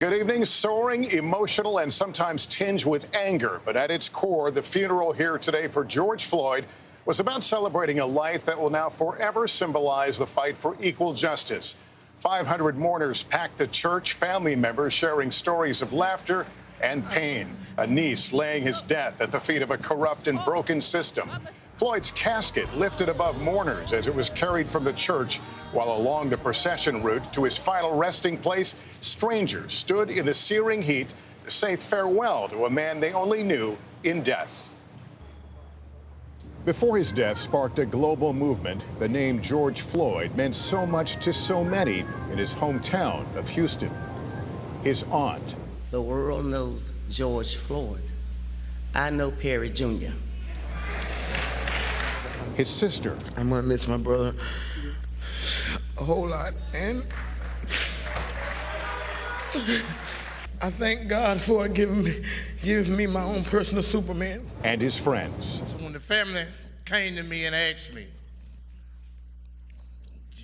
Good evening. Soaring, emotional, and sometimes tinged with anger. But at its core, the funeral here today for George Floyd was about celebrating a life that will now forever symbolize the fight for equal justice. 500 mourners packed the church, family members sharing stories of laughter and pain. A niece laying his death at the feet of a corrupt and broken system. Floyd's casket lifted above mourners as it was carried from the church, while along the procession route to his final resting place, strangers stood in the searing heat to say farewell to a man they only knew in death. Before his death sparked a global movement, the name George Floyd meant so much to so many in his hometown of Houston. His aunt. The world knows George Floyd. I know Perry Jr. His sister. I'm gonna miss my brother a whole lot, and I thank God for giving me my own personal Superman. And his friends. So when the family came to me and asked me,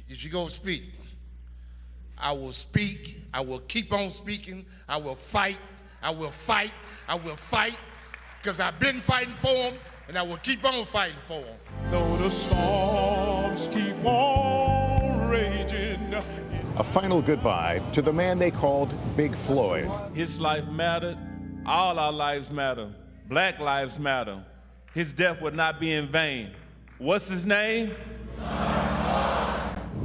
did you go speak? I will speak. I will keep on speaking. I will fight. I will fight. I will fight. Because I've been fighting for them, and I will keep on fighting for them. Though the storms keep on raging. A final goodbye to the man they called Big Floyd. His life mattered. All our lives matter. Black lives matter. His death would not be in vain. What's his name?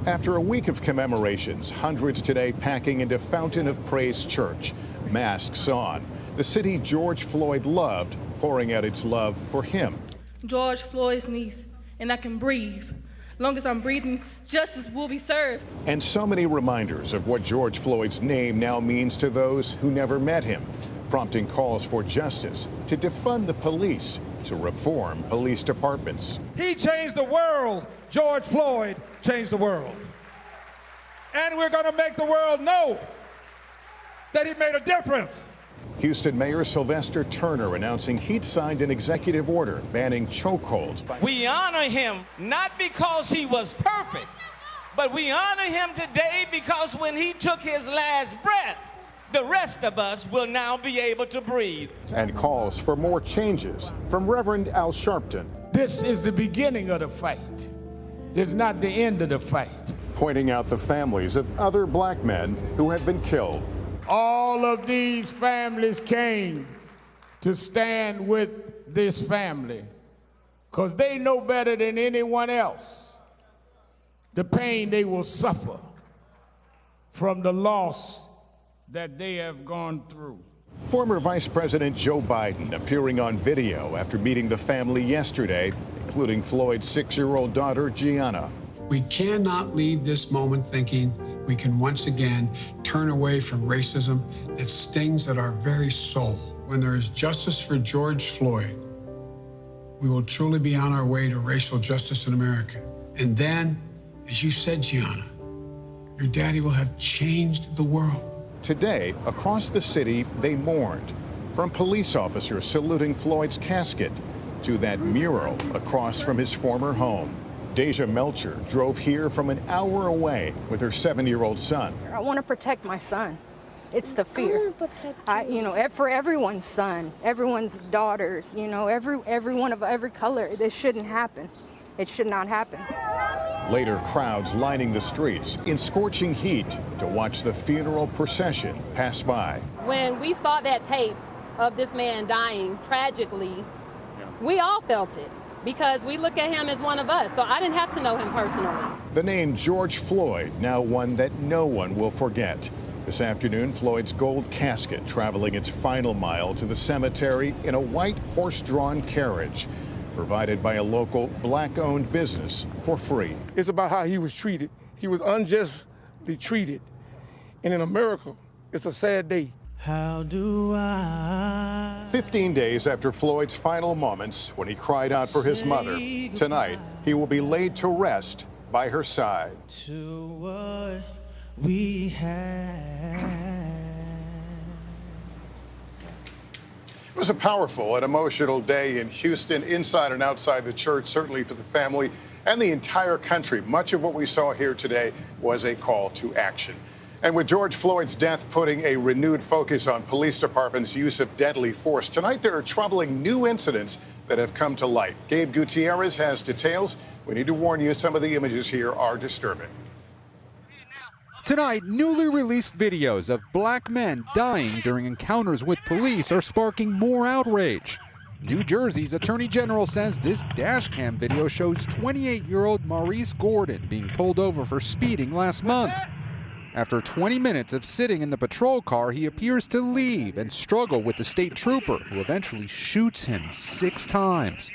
After a week of commemorations, hundreds today packing into Fountain of Praise Church, masks on. The city George Floyd loved, pouring out its love for him. George Floyd's niece, and I can breathe. Long as I'm breathing, justice will be served. And so many reminders of what George Floyd's name now means to those who never met him, prompting calls for justice, to defund the police, to reform police departments. He changed the world. George Floyd changed the world. And we're going to make the world know that he made a difference. Houston Mayor Sylvester Turner announcing he'd signed an executive order banning chokeholds. We honor him not because he was perfect, but we honor him today because when he took his last breath, the rest of us will now be able to breathe. And calls for more changes from Reverend Al Sharpton. This is the beginning of the fight. This is not the end of the fight. Pointing out the families of other black men who have been killed. All of these families came to stand with this family because they know better than anyone else the pain they will suffer from the loss that they have gone through. Former Vice President Joe Biden appearing on video after meeting the family yesterday, including Floyd's 6-year-old daughter, Gianna. We cannot leave this moment thinking we can once again turn away from racism that stings at our very soul. When there is justice for George Floyd, we will truly be on our way to racial justice in America. And then, as you said, Gianna, your daddy will have changed the world. Today, across the city, they mourned. From police officers saluting Floyd's casket to that mural across from his former home. Deja Melcher drove here from an hour away with her 7-year-old son. I want to protect my son. It's the fear. For everyone's son, everyone's daughters, everyone of every color. This shouldn't happen. It should not happen. Later, crowds lining the streets in scorching heat to watch the funeral procession pass by. When we saw that tape of this man dying tragically, we all felt it. Because we look at him as one of us, so I didn't have to know him personally. The name George Floyd, now one that no one will forget. This afternoon, Floyd's gold casket traveling its final mile to the cemetery in a white horse-drawn carriage, provided by a local black-owned business for free. It's about how he was treated. He was unjustly treated. And in America, it's a sad day. How do I? 15 days after Floyd's final moments, when he cried out for his mother, tonight he will be laid to rest by her side. To what we had. It was a powerful and emotional day in Houston, inside and outside the church, certainly for the family and the entire country. Much of what we saw here today was a call to action. And with George Floyd's death putting a renewed focus on police departments' use of deadly force, tonight there are troubling new incidents that have come to light. Gabe Gutierrez has details. We need to warn you, some of the images here are disturbing. Tonight, newly released videos of black men dying during encounters with police are sparking more outrage. New Jersey's Attorney General says this dash cam video shows 28-year-old Maurice Gordon being pulled over for speeding last month. After 20 minutes of sitting in the patrol car, he appears to leave and struggle with the state trooper, who eventually shoots him 6 times.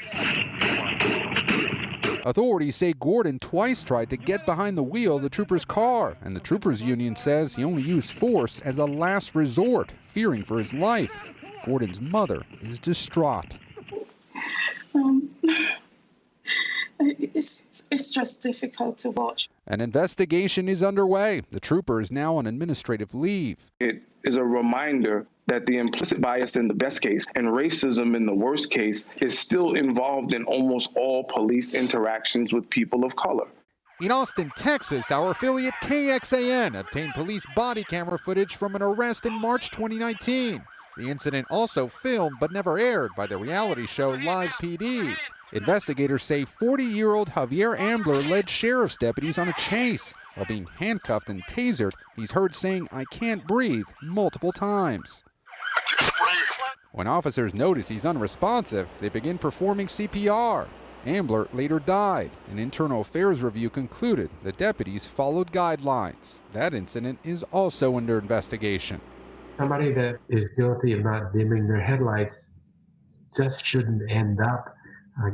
Authorities say Gordon twice tried to get behind the wheel of the trooper's car, and the troopers' union says he only used force as a last resort, fearing for his life. Gordon's mother is distraught. It's just difficult to watch. An investigation is underway. The trooper is now on administrative leave. It is a reminder that the implicit bias in the best case and racism in the worst case is still involved in almost all police interactions with people of color. In Austin, Texas, our affiliate KXAN obtained police body camera footage from an arrest in March 2019. The incident also filmed but never aired by the reality show Live PD. Investigators say 40-year-old Javier Ambler led sheriff's deputies on a chase. While being handcuffed and tasered, he's heard saying, "I can't breathe," multiple times. When officers notice he's unresponsive, they begin performing CPR. Ambler later died. An internal affairs review concluded the deputies followed guidelines. That incident is also under investigation. Somebody that is guilty of not dimming their headlights just shouldn't end up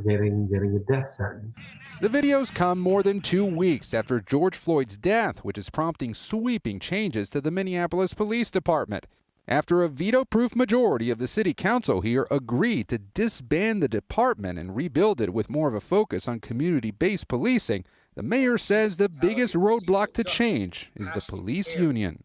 getting a death sentence. The videos come more than 2 weeks after George Floyd's death, which is prompting sweeping changes to the Minneapolis Police Department. After a veto-proof majority of the city council here agreed to disband the department and rebuild it with more of a focus on community-based policing, the mayor says the biggest roadblock to change is the police union.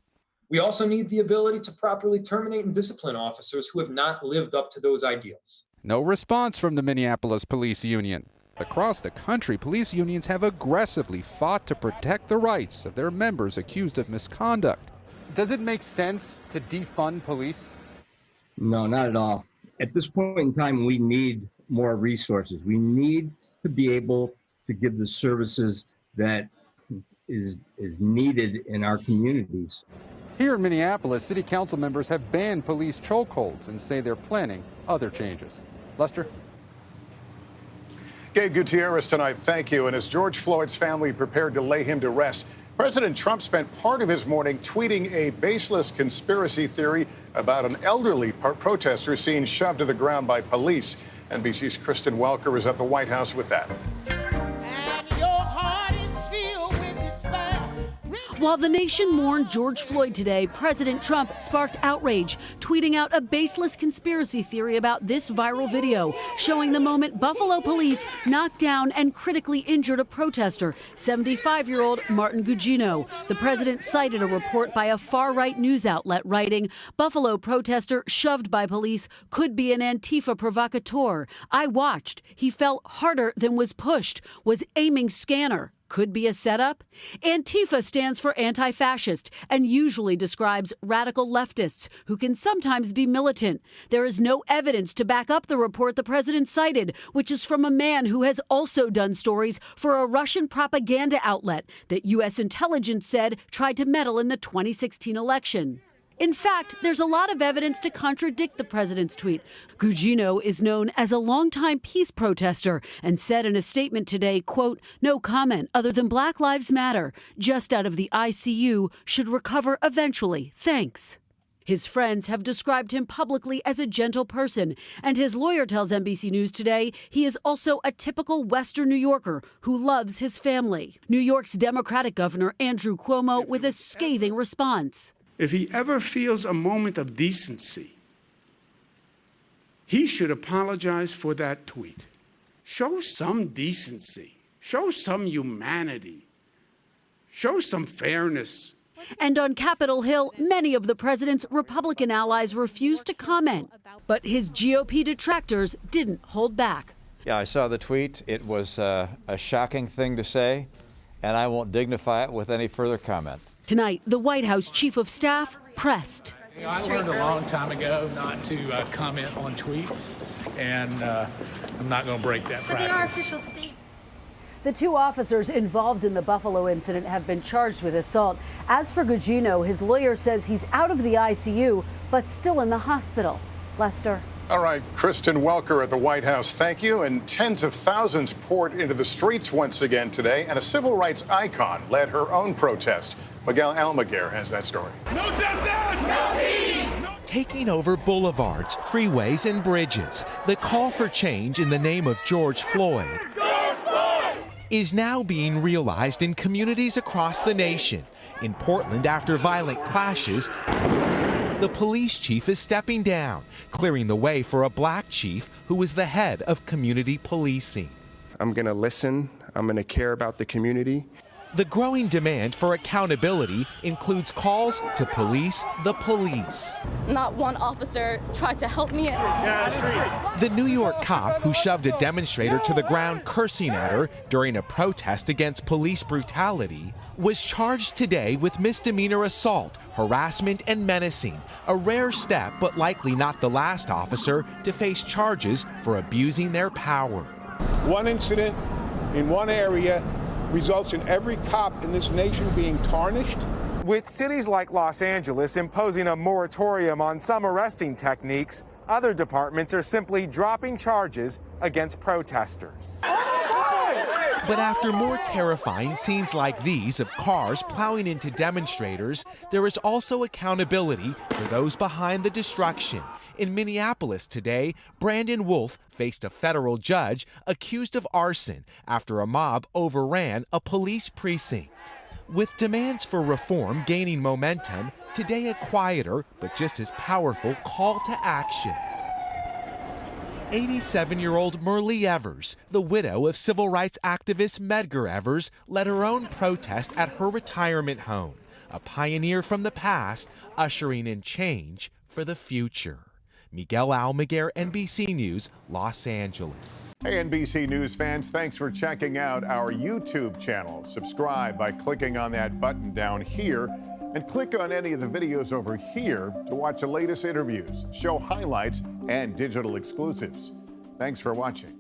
We also need the ability to properly terminate and discipline officers who have not lived up to those ideals. No response from the Minneapolis Police Union. Across the country, police unions have aggressively fought to protect the rights of their members accused of misconduct. Does it make sense to defund police? No, not at all. At this point in time, we need more resources. We need to be able to give the services that is needed in our communities. Here in Minneapolis, city council members have banned police chokeholds and say they're planning other changes. Lester? Gabe Gutierrez tonight, thank you. And as George Floyd's family prepared to lay him to rest, President Trump spent part of his morning tweeting a baseless conspiracy theory about an elderly protester seen shoved to the ground by police. NBC's Kristen Welker is at the White House with that. While the nation mourned George Floyd today, President Trump sparked outrage, tweeting out a baseless conspiracy theory about this viral video, showing the moment Buffalo police knocked down and critically injured a protester, 75-year-old Martin Gugino. The president cited a report by a far-right news outlet writing, "Buffalo protester shoved by police could be an Antifa provocateur. I watched. He fell harder than was pushed. Was aiming scanner. Could be a setup." Antifa stands for anti-fascist and usually describes radical leftists who can sometimes be militant. There is no evidence to back up the report the president cited, which is from a man who has also done stories for a Russian propaganda outlet that U.S. intelligence said tried to meddle in the 2016 election. In fact, there's a lot of evidence to contradict the president's tweet. Gugino is known as a longtime peace protester and said in a statement today, quote, "No comment other than Black Lives Matter. Just out of the ICU, should recover eventually. Thanks." His friends have described him publicly as a gentle person, and his lawyer tells NBC News today he is also a typical Western New Yorker who loves his family. New York's Democratic Governor Andrew Cuomo with a scathing response. If he ever feels a moment of decency, he should apologize for that tweet. Show some decency. Show some humanity. Show some fairness. And on Capitol Hill, many of the president's Republican allies refused to comment. But his GOP detractors didn't hold back. Yeah, I saw the tweet. It was a shocking thing to say, and I won't dignify it with any further comment. Tonight, the White House Chief of Staff pressed. I learned a long time ago not to comment on tweets, and I'm not going to break that practice. The two officers involved in the Buffalo incident have been charged with assault. As for Gugino, his lawyer says he's out of the ICU, but still in the hospital. Lester. All right, Kristen Welker at the White House, thank you. And tens of thousands poured into the streets once again today, and a civil rights icon led her own protest. Miguel Almaguer has that story. No justice! No peace! Taking over boulevards, freeways, and bridges, the call for change in the name of George Floyd is now being realized in communities across the nation. In Portland, after violent clashes, the police chief is stepping down, clearing the way for a black chief who is the head of community policing. I'm going to listen. I'm going to care about the community. The growing demand for accountability includes calls to police the police. Not one officer tried to help me. The New York cop who shoved a demonstrator to the ground cursing at her during a protest against police brutality was charged today with misdemeanor assault, harassment, and menacing, a rare step but likely not the last officer to face charges for abusing their power. One incident in one area results in every cop in this nation being tarnished. With cities like Los Angeles imposing a moratorium on some arresting techniques, other departments are simply dropping charges against protesters. But after more terrifying scenes like these of cars plowing into demonstrators, there is also accountability for those behind the destruction. In Minneapolis today, Brandon Wolf faced a federal judge accused of arson after a mob overran a police precinct. With demands for reform gaining momentum, today a quieter but just as powerful call to action. 87-year-old Merle Evers, the widow of civil rights activist Medgar Evers, led her own protest at her retirement home, a pioneer from the past, ushering in change for the future. Miguel Almaguer, NBC News, Los Angeles. Hey, NBC News fans, thanks for checking out our YouTube channel. Subscribe by clicking on that button down here, and click on any of the videos over here to watch the latest interviews, show highlights, and digital exclusives. Thanks for watching.